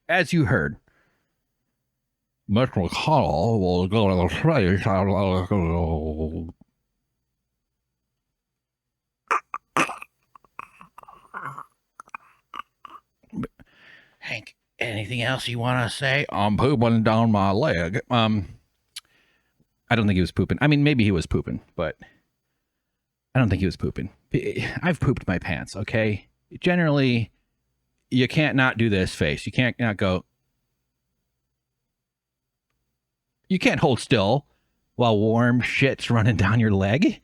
as you heard, Mitch McConnell will go to the place. Hank, anything else you want to say? I'm pooping down my leg. I don't think he was pooping. I mean, maybe he was pooping, but I don't think he was pooping. I've pooped my pants, okay? Generally, you can't not do this face. You can't not go. You can't hold still while warm shit's running down your leg.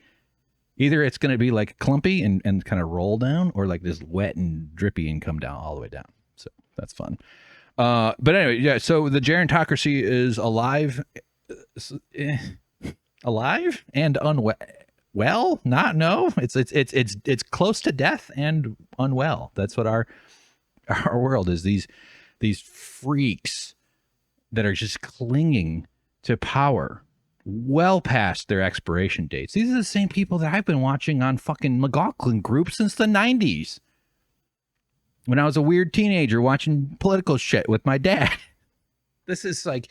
Either it's going to be like clumpy and kind of roll down, or like this wet and drippy and come down all the way down. So that's fun. But anyway, yeah, so the gerontocracy is alive. Alive and unwell. Well, not no. It's close to death and unwell. That's what our world is. These freaks that are just clinging to power well past their expiration dates. These are the same people that I've been watching on fucking McLaughlin group since the 90s. When I was a weird teenager watching political shit with my dad. This is like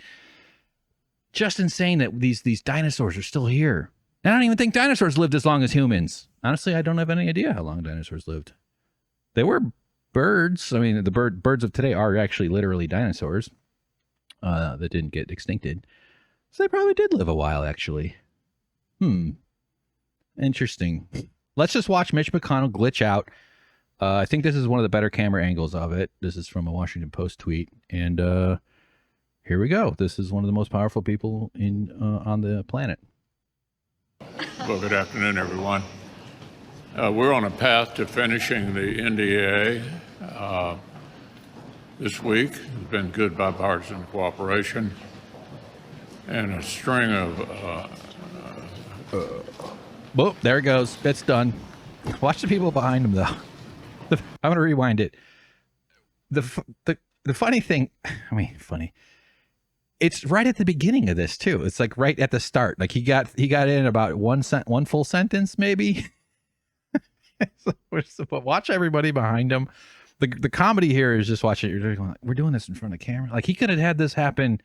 just insane that these dinosaurs are still here. I don't even think dinosaurs lived as long as humans. Honestly, I don't have any idea how long dinosaurs lived. They were birds. I mean, the birds of today are actually literally dinosaurs that didn't get extincted. So they probably did live a while, actually. Interesting. Let's just watch Mitch McConnell glitch out. I think this is one of the better camera angles of it. This is from a Washington Post tweet. And here we go. This is one of the most powerful people on the planet. Well, good afternoon, everyone. We're on a path to finishing the NDA this week. It's been good bipartisan cooperation and a string of... Whoop, there it goes. It's done. Watch the people behind him, though. I'm going to rewind it. The funny thing, I mean, funny. It's right at the beginning of this too. It's like right at the start. Like he got in about one full sentence, maybe. But watch everybody behind him. The comedy here is just watching. You're going, we're doing this in front of the camera. Like he could have had this happen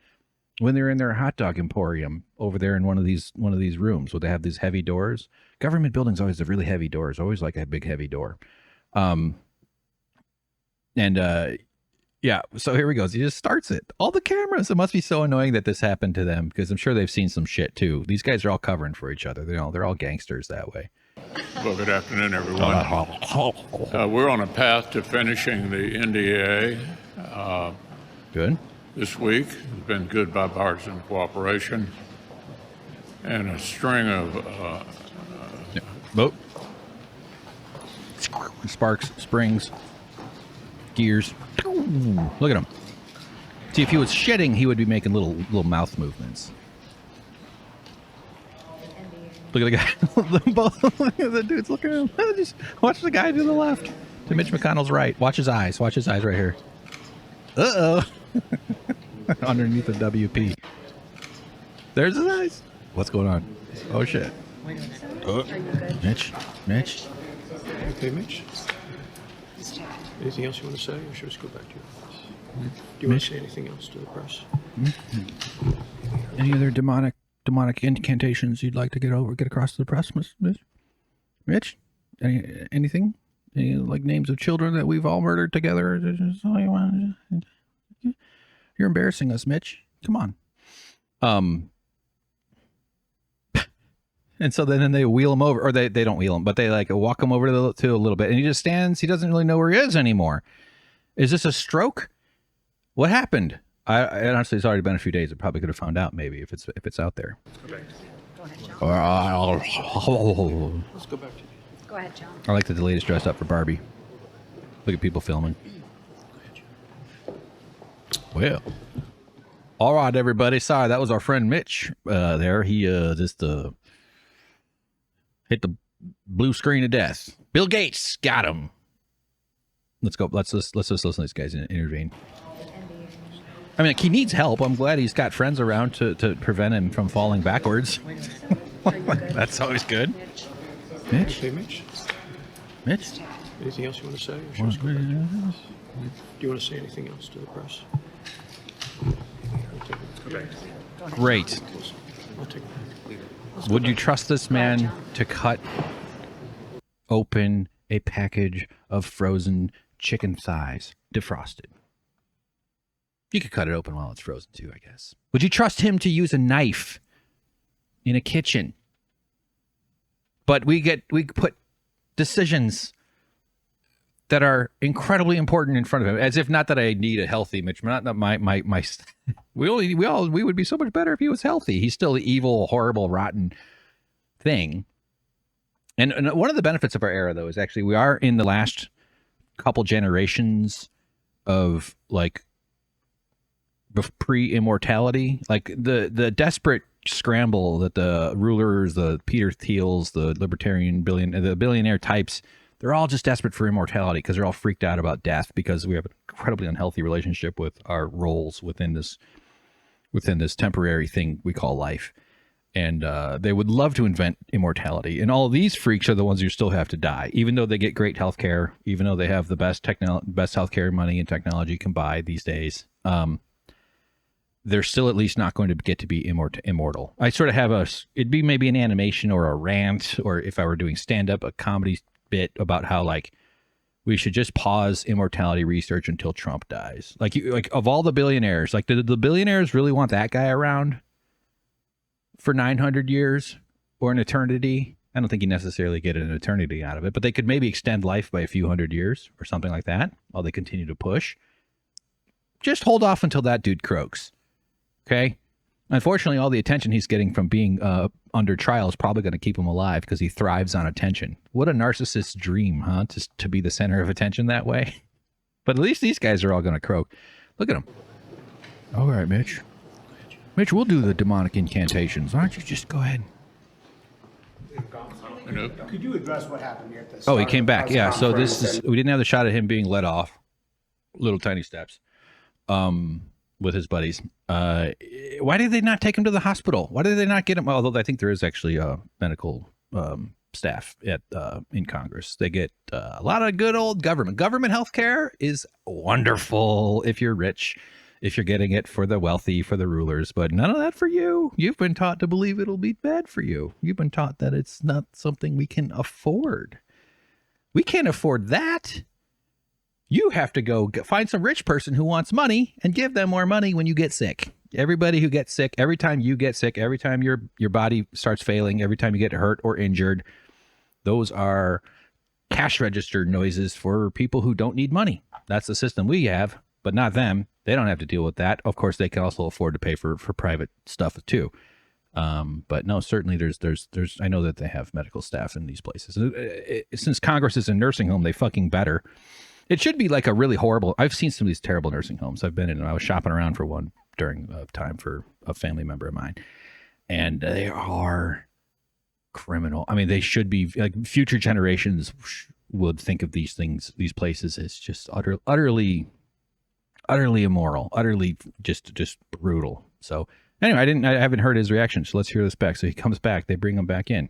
when they're in their hot dog emporium over there in one of these rooms where they have these heavy doors. Government buildings always have really heavy doors. Always like a big heavy door. Yeah, so here we go. He just starts it. All the cameras. It must be so annoying that this happened to them because I'm sure they've seen some shit too. These guys are all covering for each other. They're all gangsters that way. Well, good afternoon, everyone. We're on a path to finishing the NDA. Good. This week. It's been good bipartisan cooperation and a string of... Sparks, springs, gears. Look at him. See, if he was shedding, he would be making little mouth movements. Look at the guy. Look at the dudes. Look at him. Just watch the guy to the left. To Mitch McConnell's right. Watch his eyes. Watch his eyes right here. Uh-oh. Underneath the WP. There's his eyes. What's going on? Oh, shit. Mitch? Okay, Mitch. Anything else you want to say, or should we just go back to your office? Do you want to say anything else to the press? Any other demonic incantations you'd like to get across to the press, Mitch? Anything? Any like names of children that we've all murdered together? You're embarrassing us, Mitch. Come on. And so then they wheel him over, or they don't wheel him, but they like walk him over to a little bit, and he just stands. He doesn't really know where he is anymore. Is this a stroke? What happened? I honestly, it's already been a few days. I probably could have found out maybe if it's out there. Okay. Go ahead, John. Let's go back to you. Go ahead, John. I like that the lady's dressed up for Barbie. Look at people filming. Well, all right, everybody. Sorry, that was our friend Mitch. There, he just hit the blue screen of death. Bill Gates got him. Let's go. Let's just listen to these guys intervene. I mean, like, he needs help. I'm glad he's got friends around to prevent him from falling backwards. That's always good. Mitch? Okay, Mitch. Mitch? Anything else you want to say, or should we just go back to your office? Do you want to say anything else to the press? Great. I'll take it. Would you trust this man to cut open a package of frozen chicken thighs, defrosted? You could cut it open while it's frozen too, I guess. Would you trust him to use a knife in a kitchen? But we put decisions that are incredibly important in front of him, as if not that I need a healthy Mitch. Not that my we would be so much better if he was healthy. He's still the evil, horrible, rotten thing. And one of the benefits of our era, though, is actually we are in the last couple generations of like pre-immortality, like the desperate scramble that the rulers, the Peter Thiels, the libertarian billionaire types, they're all just desperate for immortality because they're all freaked out about death because we have an incredibly unhealthy relationship with our roles within this temporary thing we call life. And they would love to invent immortality. And all of these freaks are the ones who still have to die, even though they get great health care, even though they have the best health care money and technology can buy these days. They're still at least not going to get to be immortal. I sort of have it'd be maybe an animation or a rant, or if I were doing stand-up, a comedy bit about how like we should just pause immortality research until Trump dies. Like of all the billionaires, like did the billionaires really want that guy around for 900 years or an eternity? I don't think you necessarily get an eternity out of it, but they could maybe extend life by a few hundred years or something like that while they continue to push. Just hold off until that dude croaks. Okay? Unfortunately, all the attention he's getting from being under trial is probably going to keep him alive because he thrives on attention. What a narcissist's dream, huh? Just to be the center of attention that way. But at least these guys are all going to croak. Look at them. All right, Mitch. Mitch, we'll do the demonic incantations. Why don't you just go ahead? Could you address what happened here at the Oh, he came back. Yeah, so we didn't have the shot of him being let off. Little tiny steps. With his buddies. Why did they not take him to the hospital? Why did they not get him? Although I think there is actually medical staff in Congress. They get a lot of good old government. Government health care is wonderful if you're rich, if you're getting it for the wealthy, for the rulers, but none of that for you. You've been taught to believe it'll be bad for you. You've been taught that it's not something we can afford. We can't afford that. You have to go find some rich person who wants money and give them more money when you get sick. Everybody who gets sick, every time you get sick, every time your body starts failing, every time you get hurt or injured, those are cash register noises for people who don't need money. That's the system we have, but not them. They don't have to deal with that. Of course, they can also afford to pay for private stuff too. But no, certainly there's I know that they have medical staff in these places. Since Congress is a nursing home, they fucking better. It should be like a really horrible. I've seen some of these terrible nursing homes. I've been in, and I was shopping around for one during a time for a family member of mine, and they are criminal. I mean, they should be like future generations would think of these things, these places, as just utterly immoral, utterly just brutal. So anyway, I haven't heard his reaction. So let's hear this back. So he comes back. They bring him back in.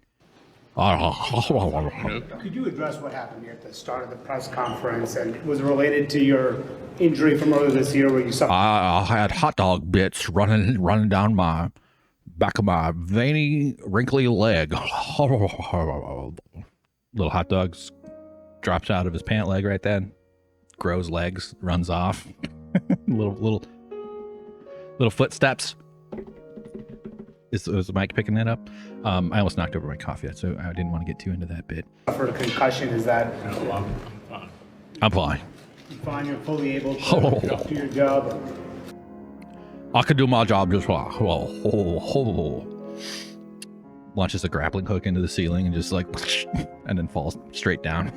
Could you address what happened here at the start of the press conference, and was it related to your injury from earlier this year where you suffered? I had hot dog bits running down my back of my veiny, wrinkly leg. Little hot dogs drops out of his pant leg right then. Grows legs, runs off. little footsteps. Is the mic picking that up? I almost knocked over my coffee, so I didn't want to get too into that bit. For concussion, is that? No, I'm fine. I'm fine. You find you're fully able to do your job? I could do my job just well. Launches a grappling hook into the ceiling and just like, and then falls straight down.